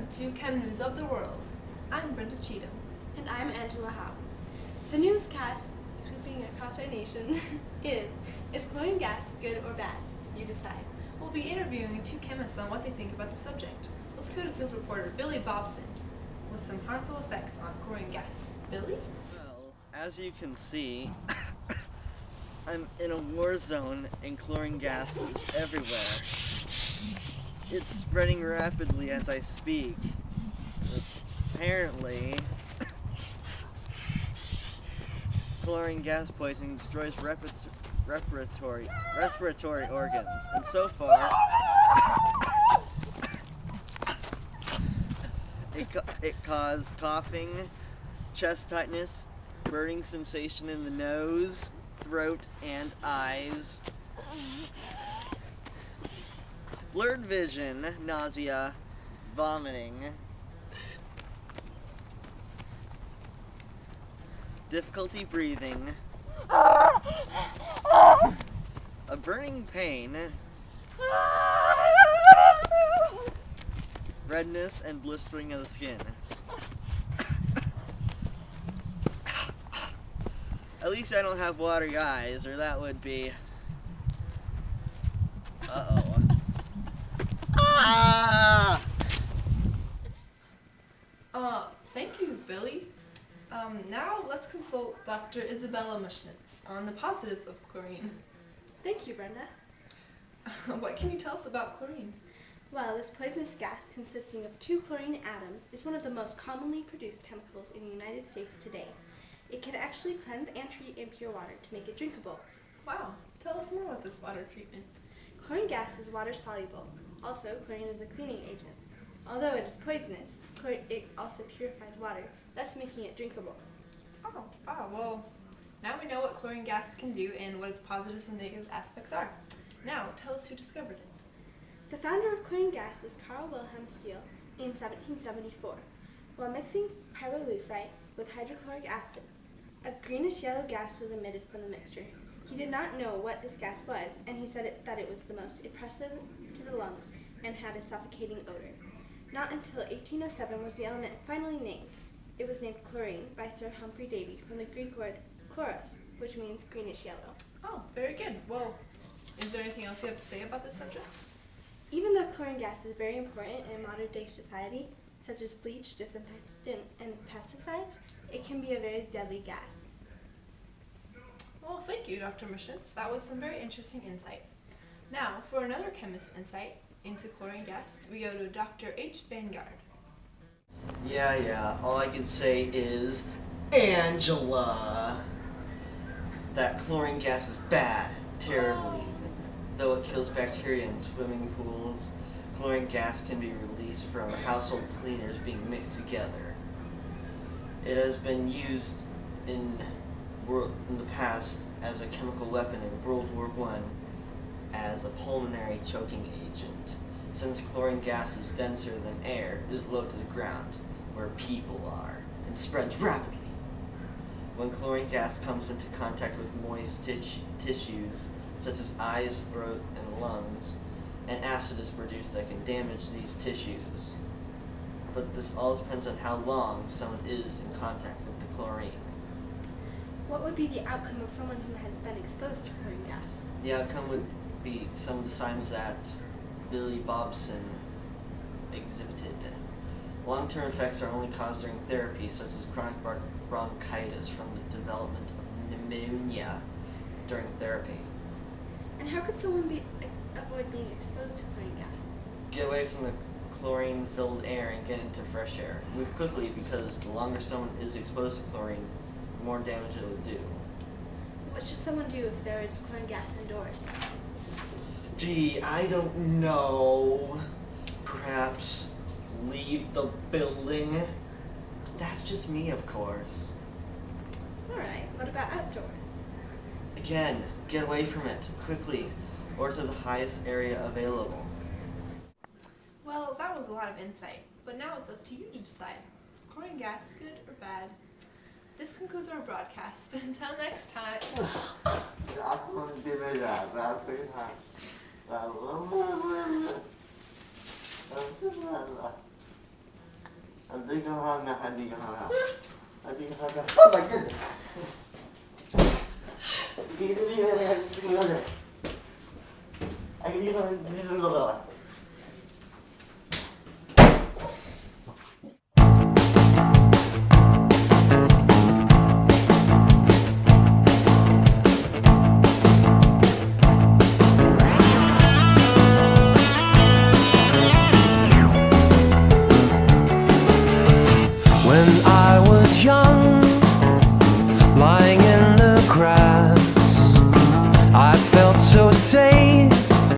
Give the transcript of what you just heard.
Welcome to Chem News of the World. I'm Brenda Cheatham. And I'm Angela Howe. The newscast sweeping across our nation is chlorine gas good or bad? You decide. We'll be interviewing two chemists on what they think about the subject. Let's go to field reporter Billy Bobson with some harmful effects on chlorine gas. Billy? Well, as you can see, I'm in a war zone and chlorine gas is everywhere. It's spreading rapidly as I speak. Apparently, chlorine gas poisoning destroys respiratory organs, and so far, it caused coughing, chest tightness, burning sensation in the nose, throat, and eyes, blurred vision, nausea, vomiting, difficulty breathing, a burning pain, redness and blistering of the skin. At least I don't have watery eyes, or that would be... Uh-oh. Ah! Thank you, Billy. Now let's consult Dr. Isabella Muschnitz on the positives of chlorine. Thank you, Brenda. What can you tell us about chlorine? Well, this poisonous gas consisting of 2 chlorine atoms is one of the most commonly produced chemicals in the United States today. It can actually cleanse and treat impure water to make it drinkable. Wow, tell us more about this water treatment. Chlorine gas is water soluble. Also, chlorine is a cleaning agent. Although it is poisonous, it also purifies water, thus making it drinkable. Well, now we know what chlorine gas can do and what its positives and negative aspects are. Now, tell us who discovered it. The founder of chlorine gas is Carl Wilhelm Scheele in 1774. While mixing pyrolusite with hydrochloric acid, a greenish-yellow gas was emitted from the mixture. He did not know what this gas was, and he said that it was the most oppressive to the lungs and had a suffocating odor. Not until 1807 was the element finally named. It was named chlorine by Sir Humphrey Davy from the Greek word chloros, which means greenish-yellow. Oh, very good. Well, is there anything else you have to say about this subject? Even though chlorine gas is very important in modern-day society, such as bleach, disinfectant, and pesticides, it can be a very deadly gas. Well, thank you, Dr. Muschnitz. That was some very interesting insight. Now, for another chemist insight into chlorine gas, we go to Dr. H. Vanguard. Yeah, all I can say is, Angela, that chlorine gas is bad, terribly even. Though it kills bacteria in swimming pools, chlorine gas can be released from household cleaners being mixed together. It has been used in the past as a chemical weapon in World War I as a pulmonary choking agent. Since chlorine gas is denser than air, it is low to the ground, where people are, and spreads rapidly. When chlorine gas comes into contact with moist tissues, such as eyes, throat, and lungs, an acid is produced that can damage these tissues. But this all depends on how long someone is in contact with the chlorine. What would be the outcome of someone who has been exposed to chlorine gas? The outcome would be some of the signs that Billy Bobson exhibited. Long-term effects are only caused during therapy, such as chronic bronchitis from the development of pneumonia during therapy. And how could someone avoid being exposed to chlorine gas? Get away from the chlorine-filled air and get into fresh air. Move quickly because the longer someone is exposed to chlorine, the more damage it will do. What should someone do if there is chlorine gas indoors? Gee, I don't know. Perhaps leave the building? That's just me, of course. Alright, what about outdoors? Again, get away from it, quickly, or to the highest area available. Well, that was a lot of insight, but now it's up to you to decide. Is chlorine gas good or bad? This concludes our broadcast. Until next time. Oh my goodness. I can